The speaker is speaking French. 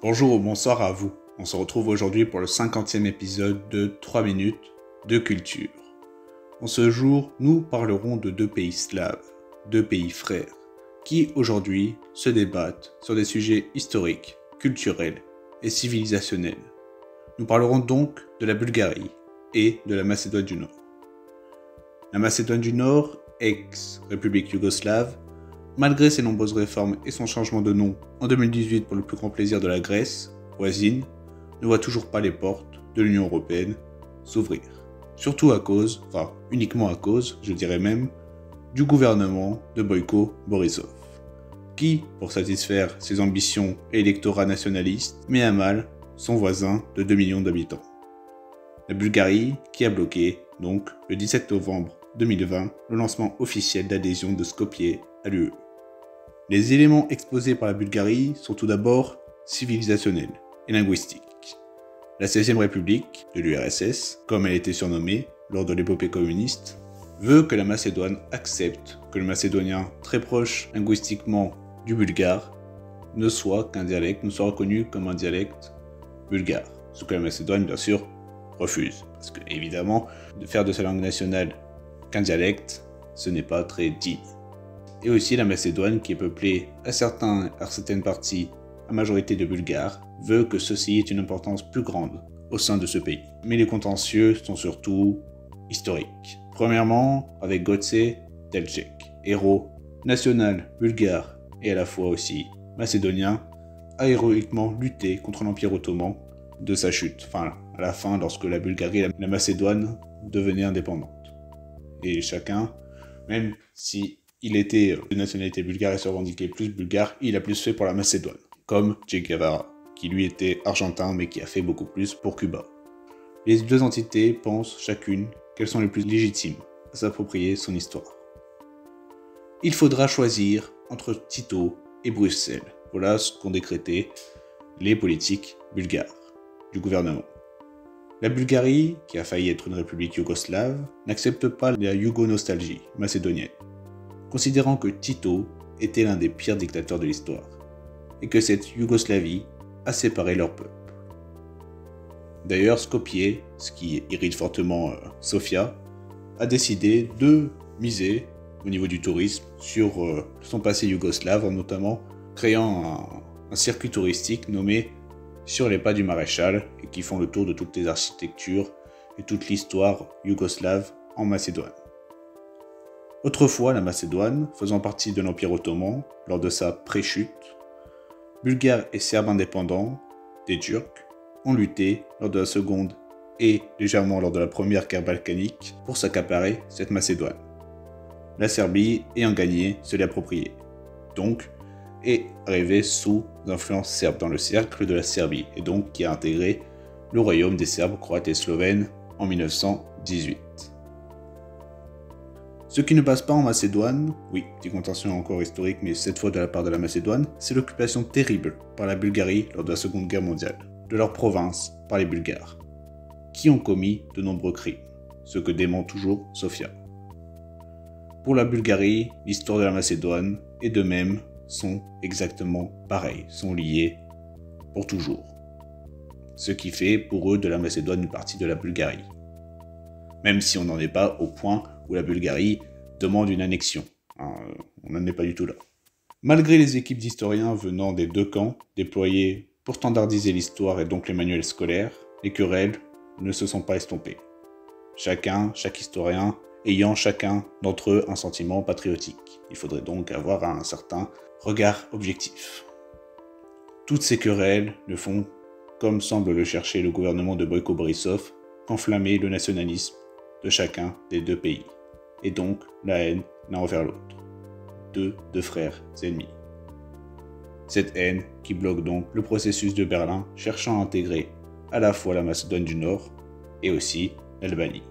Bonjour ou bonsoir à vous. On se retrouve aujourd'hui pour le 50e épisode de 3 minutes de culture. En ce jour, nous parlerons de deux pays slaves, deux pays frères, qui aujourd'hui se débattent sur des sujets historiques, culturels et civilisationnels. Nous parlerons donc de la Bulgarie et de la Macédoine du Nord. La Macédoine du Nord, ex-république yougoslave, malgré ses nombreuses réformes et son changement de nom en 2018 pour le plus grand plaisir de la Grèce, voisine, ne voit toujours pas les portes de l'Union européenne s'ouvrir. Surtout à cause, uniquement à cause, je dirais même, du gouvernement de Boyko Borisov, qui, pour satisfaire ses ambitions et électorat nationaliste, met à mal son voisin de 2 millions d'habitants. La Bulgarie qui a bloqué, donc, le 17 novembre 2020, le lancement officiel d'adhésion de Skopje à l'UE. Les éléments exposés par la Bulgarie sont tout d'abord civilisationnels et linguistiques. La 16e République de l'URSS, comme elle était surnommée lors de l'épopée communiste, veut que la Macédoine accepte que le macédonien, très proche linguistiquement du bulgare, ne soit reconnu comme un dialecte bulgare. Ce que la Macédoine, bien sûr, refuse. Parce que, évidemment, de faire de sa langue nationale qu'un dialecte, ce n'est pas très digne. Et aussi la Macédoine, qui est peuplée à certaines parties à majorité de Bulgares, veut que ceci ait une importance plus grande au sein de ce pays. Mais les contentieux sont surtout historiques. Premièrement, avec Goce Delchek, héros national bulgare et à la fois aussi macédonien, a héroïquement lutté contre l'Empire ottoman de sa chute, à la fin lorsque la Bulgarie et la Macédoine devenaient indépendantes. Et chacun, même si il était de nationalité bulgare et se revendiquait plus bulgare, il a plus fait pour la Macédoine, comme Che Guevara, qui lui était argentin mais qui a fait beaucoup plus pour Cuba. Les deux entités pensent chacune qu'elles sont les plus légitimes à s'approprier son histoire. Il faudra choisir entre Tito et Bruxelles. Voilà ce qu'ont décrété les politiques bulgares du gouvernement. La Bulgarie, qui a failli être une république yougoslave, n'accepte pas la yougo-nostalgie macédonienne, considérant que Tito était l'un des pires dictateurs de l'histoire, et que cette Yougoslavie a séparé leur peuple. D'ailleurs, Skopje, ce qui irrite fortement Sofia, a décidé de miser au niveau du tourisme sur son passé yougoslave, en notamment créant un circuit touristique nommé Sur les pas du maréchal, et qui font le tour de toutes les architectures et toute l'histoire yougoslave en Macédoine. Autrefois, la Macédoine, faisant partie de l'Empire ottoman, lors de sa pré-chute, Bulgares et Serbes indépendants, des Turcs, ont lutté lors de la seconde et légèrement lors de la première guerre balkanique pour s'accaparer cette Macédoine. La Serbie, ayant gagné, se l'appropriait, donc, est arrivée sous influence serbe dans le cercle de la Serbie, et donc qui a intégré le royaume des Serbes, Croates et Slovènes en 1918. Ce qui ne passe pas en Macédoine, oui, petit contentieux encore historique, mais cette fois de la part de la Macédoine, c'est l'occupation terrible par la Bulgarie lors de la Seconde Guerre mondiale, de leur province par les Bulgares, qui ont commis de nombreux crimes, ce que dément toujours Sofia. Pour la Bulgarie, l'histoire de la Macédoine et de même sont exactement pareils, sont liés pour toujours. Ce qui fait pour eux de la Macédoine une partie de la Bulgarie. Même si on n'en est pas au point où la Bulgarie demande une annexion. On n'en est pas du tout là. Malgré les équipes d'historiens venant des deux camps, déployées pour standardiser l'histoire et donc les manuels scolaires, les querelles ne se sont pas estompées. Chaque historien ayant chacun d'entre eux un sentiment patriotique. Il faudrait donc avoir un certain regard objectif. Toutes ces querelles ne font, comme semble le chercher le gouvernement de Boyko Borisov, qu'enflammer le nationalisme de chacun des deux pays, et donc la haine l'un envers l'autre. Deux frères ennemis. Cette haine qui bloque donc le processus de Berlin cherchant à intégrer à la fois la Macédoine du Nord et aussi l'Albanie.